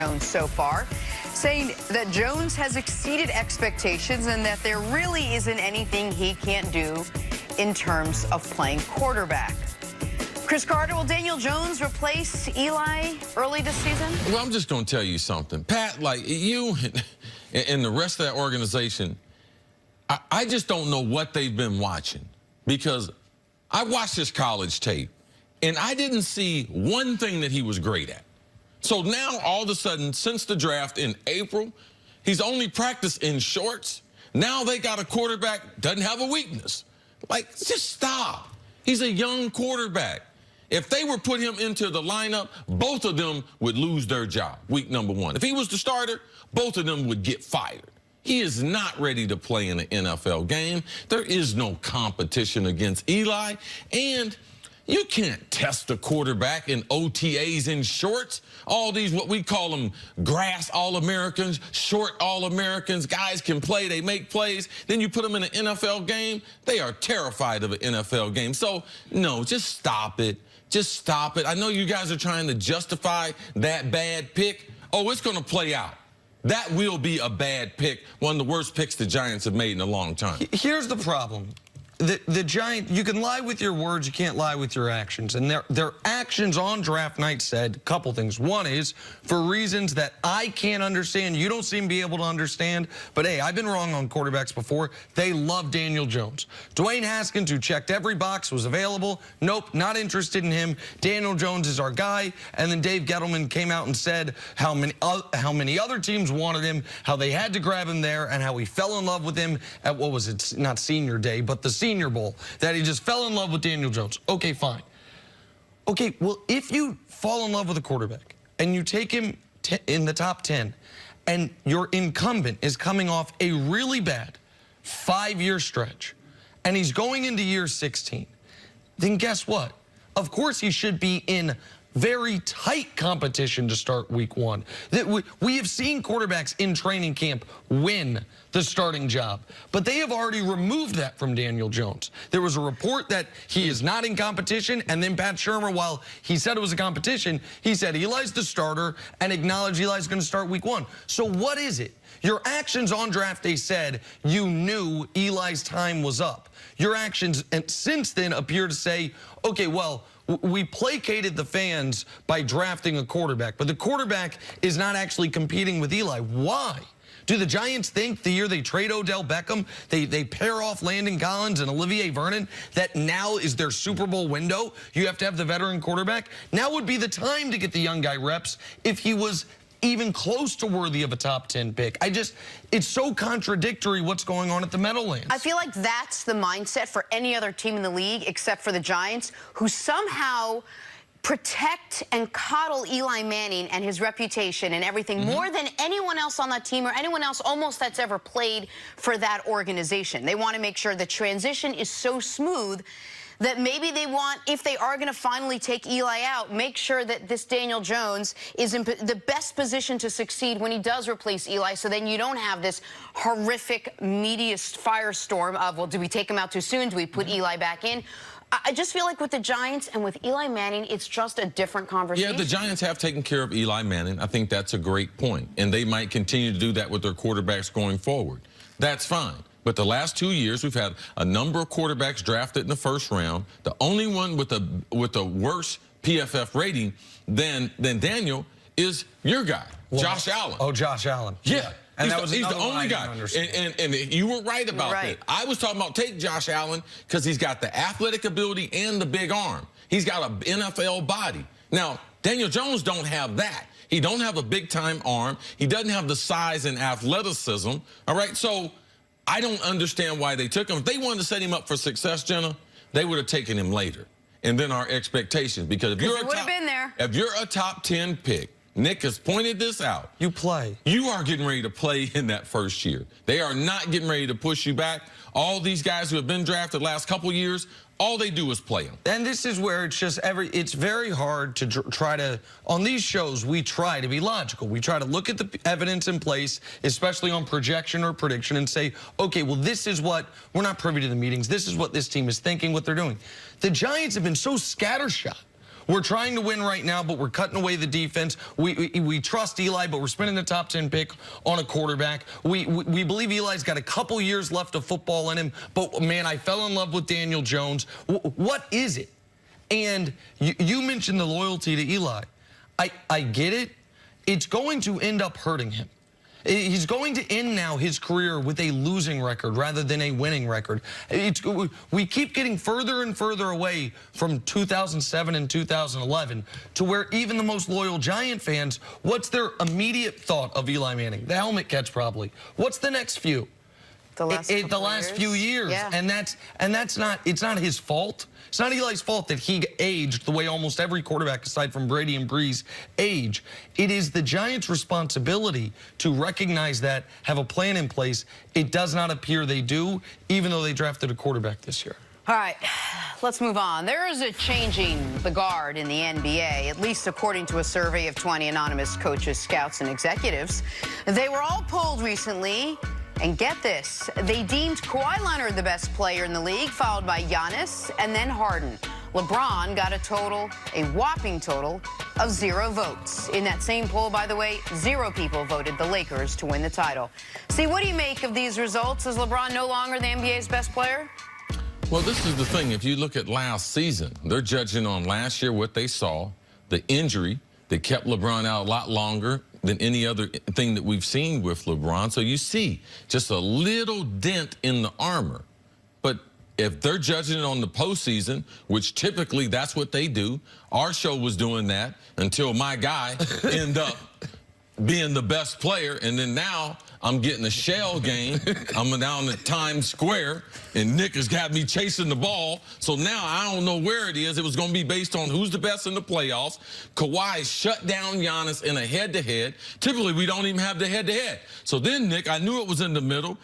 Jones so far, saying that Jones has exceeded expectations and that there really isn't anything he can't do in terms of playing quarterback. Chris Carter, will Daniel Jones replace Eli early this season? Well, I'm just going to tell you something. Pat, like you and the rest of that organization, I just don't know what they've been watching, because I watched his college tape and I didn't see one thing that he was great at. So now, all of a sudden, since the draft in April, he's only practiced in shorts. Now they got a quarterback, doesn't have a weakness. Like, just stop. He's a young quarterback. If they were put him into the lineup, both of them would lose their job week number one. If he was the starter, both of them would get fired. He is not ready to play in an NFL game. There is no competition against Eli. And you can't test a quarterback in OTAs in shorts. All these, what we call them, grass All-Americans, short All-Americans. Guys can play, they make plays. Then you put them in an NFL game, they are terrified of an NFL game. So, no, just stop it. Just stop it. I know you guys are trying to justify that bad pick. Oh, it's going to play out. That will be a bad pick, one of the worst picks the Giants have made in a long time. Here's the problem. The Giants, you can lie with your words, you can't lie with your actions. And their actions on draft night said a couple things. One is, for reasons that I can't understand, you don't seem to be able to understand, but hey, I've been wrong on quarterbacks before. They love Daniel Jones. Dwayne Haskins, who checked every box, was available. Nope, not interested in him. Daniel Jones is our guy. And then Dave Gettleman came out and said how many other teams wanted him, how they had to grab him there, and how he fell in love with him at, what was it, not senior day, but the Senior Bowl, that he just fell in love with Daniel Jones. Okay, fine. Okay, well, if you fall in love with a quarterback and you take him in the top 10 and your incumbent is coming off a really bad 5-year stretch and he's going into year 16, then guess what? Of course he should be in very tight competition to start week one. We have seen quarterbacks in training camp win the starting job, but they have already removed that from Daniel Jones. There was a report that he is not in competition, and then Pat Shurmur, while he said it was a competition, he said Eli's the starter and acknowledged Eli's going to start week one. So what is it? Your actions on draft day said you knew Eli's time was up. Your actions since then appear to say, okay, well, we placated the fans by drafting a quarterback, but the quarterback is not actually competing with Eli. Why? Do the Giants think the year they trade Odell Beckham, they pair off Landon Collins and Olivier Vernon, that now is their Super Bowl window? You have to have the veteran quarterback. Now would be the time to get the young guy reps if he was even close to worthy of a top 10 pick. It's so contradictory what's going on at the Meadowlands. I feel like that's the mindset for any other team in the league except for the Giants, who somehow protect and coddle Eli Manning and his reputation and everything more than anyone else on that team or anyone else almost that's ever played for that organization. They want to make sure the transition is so smooth that maybe they want, if they are going to finally take Eli out, make sure that this Daniel Jones is in the best position to succeed when he does replace Eli, so then you don't have this horrific media firestorm of, well, do we take him out too soon? Do we put Eli back in? I just feel like with the Giants and with Eli Manning, it's just a different conversation. Yeah, the Giants have taken care of Eli Manning. I think that's a great point, and they might continue to do that with their quarterbacks going forward. That's fine. But the last 2 years, we've had a number of quarterbacks drafted in the first round. The only one with a worse PFF rating than Daniel is your guy, Josh Allen. Oh, Josh Allen. Yeah. And he's the only guy. And you were right about that. I was talking about take Josh Allen because he's got the athletic ability and the big arm. He's got an NFL body. Now, Daniel Jones don't have that. He don't have a big-time arm. He doesn't have the size and athleticism. All right, so I don't understand why they took him. If they wanted to set him up for success, Jenna, they would have taken him later. And then our expectations, because if you're a top 10 pick, Nick has pointed this out. You play. You are getting ready to play in that first year. They are not getting ready to push you back. All these guys who have been drafted the last couple years, all they do is play them. And this is where it's very hard to try to, on these shows, we try to be logical. We try to look at the evidence in place, especially on projection or prediction, and say, okay, well, this is what, we're not privy to the meetings. This is what this team is thinking, what they're doing. The Giants have been so scattershot We're trying to win right now, but we're cutting away the defense. We trust Eli, but we're spending the top 10 pick on a quarterback. We believe Eli's got a couple years left of football in him, but man, I fell in love with Daniel Jones. What is it? And you mentioned the loyalty to Eli. I get it. It's going to end up hurting him. He's going to end now his career with a losing record rather than a winning record. We keep getting further and further away from 2007 and 2011 to where even the most loyal Giant fans, what's their immediate thought of Eli Manning? The helmet catch, probably. What's the next few? The last few years. Yeah. And that's not, it's not his fault. It's not Eli's fault that he aged the way almost every quarterback aside from Brady and Breeze age. It is the Giants' responsibility to recognize that, have a plan in place. It does not appear they do, even though they drafted a quarterback this year. All right, let's move on. There is a changing the guard in the NBA, at least according to a survey of 20 anonymous coaches, scouts, and executives. They were all polled recently. And get this, they deemed Kawhi Leonard the best player in the league, followed by Giannis and then Harden. LeBron got a whopping total of 0 votes. In that same poll, by the way, 0 people voted the Lakers to win the title. See, what do you make of these results? Is LeBron no longer the NBA's best player? Well, this is the thing. If you look at last season, they're judging on last year what they saw, the injury that kept LeBron out a lot longer than any other thing that we've seen with LeBron. So you see just a little dent in the armor. But if they're judging it on the postseason, which typically that's what they do, our show was doing that until my guy ended up being the best player, and then now I'm getting a shell game. I'm down at Times Square, and Nick has got me chasing the ball. So now I don't know where it is. It was going to be based on who's the best in the playoffs. Kawhi shut down Giannis in a head-to-head. Typically, we don't even have the head-to-head. So then, Nick, I knew it was in the middle.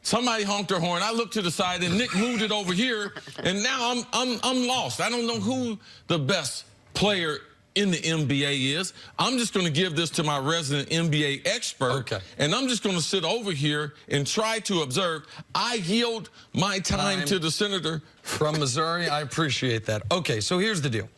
Somebody honked their horn. I looked to the side, and Nick moved it over here, and now I'm lost. I don't know who the best player in the NBA is. I'm just going to give this to my resident NBA expert, okay, and I'm just going to sit over here and try to observe. I yield my time to the senator from Missouri. I appreciate that. Okay, so here's the deal.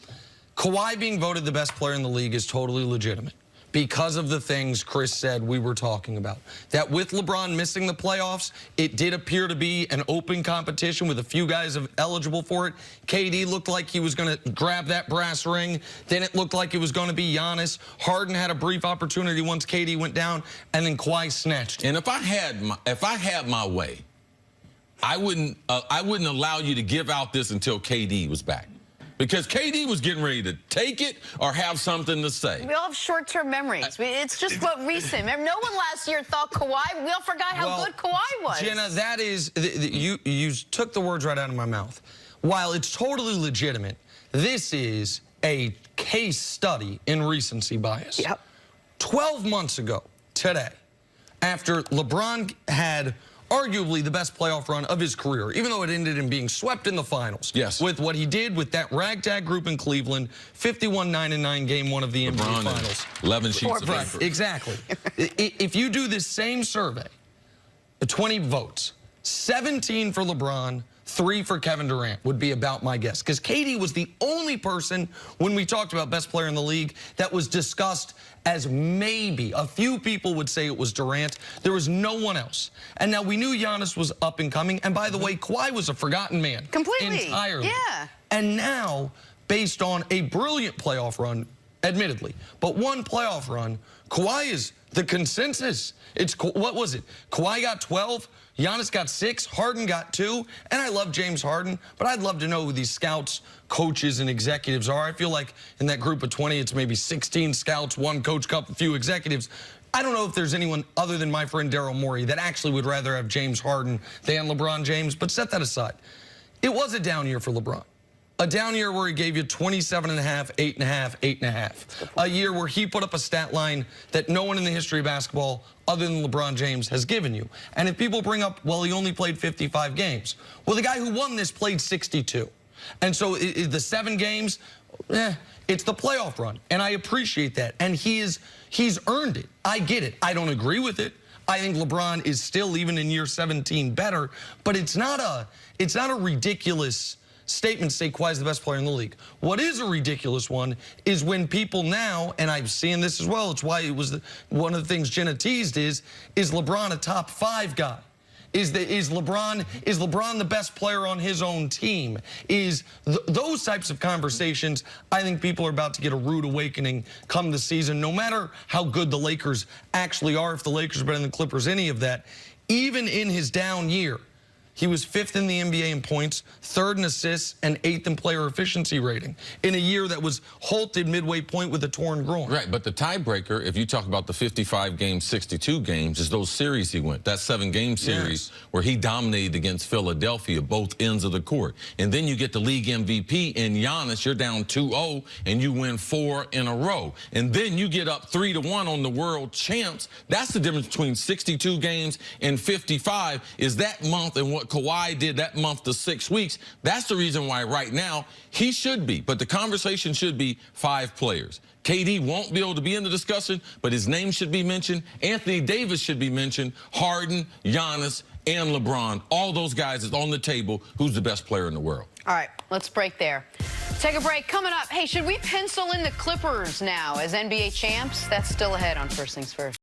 Kawhi being voted the best player in the league is totally legitimate because of the things Chris said we were talking about. That with LeBron missing the playoffs, it did appear to be an open competition with a few guys eligible for it. KD looked like he was going to grab that brass ring. Then it looked like it was going to be Giannis. Harden had a brief opportunity once KD went down, and then Kawhi snatched. And if I had my way, I wouldn't allow you to give out this until KD was back. Because KD was getting ready to take it or have something to say. We all have short-term memories. It's just what recent. No one last year thought Kawhi. We all forgot how good Kawhi was. Jenna, that is, you took the words right out of my mouth. While it's totally legitimate, this is a case study in recency bias. Yep. 12 months ago today, after LeBron had arguably the best playoff run of his career, even though it ended in being swept in the finals. Yes. With what he did with that ragtag group in Cleveland, 51-9-9 game 1 of the NBA Finals. 11 sheets of Right, paper. exactly. If you do this same survey, 20 votes, 17 for LeBron, 3 for Kevin Durant would be about my guess. Because KD was the only person, when we talked about best player in the league, that was discussed as maybe. A few people would say it was Durant. There was no one else. And now we knew Giannis was up and coming. And by the way, Kawhi was a forgotten man. Completely. Entirely. Yeah. And now, based on a brilliant playoff run, admittedly, but one playoff run, Kawhi is the consensus. It's, what was it? Kawhi got 12, Giannis got 6, Harden got 2, and I love James Harden, but I'd love to know who these scouts, coaches, and executives are. I feel like in that group of 20, it's maybe 16 scouts, 1 coach, a few executives. I don't know if there's anyone other than my friend Daryl Morey that actually would rather have James Harden than LeBron James, but set that aside. It was a down year for LeBron. A down year where he gave you 27.5, 8.5, 8.5. A year where he put up a stat line that no one in the history of basketball other than LeBron James has given you. And if people bring up, well, he only played 55 games. Well, the guy who won this played 62. And so the 7 games, it's the playoff run. And I appreciate that. And he's earned it. I get it. I don't agree with it. I think LeBron is still, even in year 17, better. But it's not a ridiculous statements say Kawhi's the best player in the league. What is a ridiculous one is when people now, and I've seen this as well, it's why it was one of the things Jenna teased is LeBron a top 5 guy? Is LeBron the best player on his own team? Those types of conversations, I think people are about to get a rude awakening come the season, no matter how good the Lakers actually are, if the Lakers are better than the Clippers, any of that. Even in his down year, he was 5th in the NBA in points, 3rd in assists, and 8th in player efficiency rating in a year that was halted midway point with a torn groin. Right, but the tiebreaker, if you talk about the 55 games, 62 games, is those series he went. That 7-game series where he dominated against Philadelphia, both ends of the court. And then you get the league MVP in Giannis, you're down 2-0, and you win 4 in a row. And then you get up 3-1 on the world champs. That's the difference between 62 games and 55, is that month and what Kawhi did that month to 6 weeks. That's the reason why right now he should be. But the conversation should be 5 players. KD won't be able to be in the discussion, but his name should be mentioned. Anthony Davis should be mentioned. Harden, Giannis, and LeBron. All those guys is on the table. Who's the best player in the world? All right, let's break there. Take a break. Coming up, hey, should we pencil in the Clippers now as NBA champs? That's still ahead on First Things First.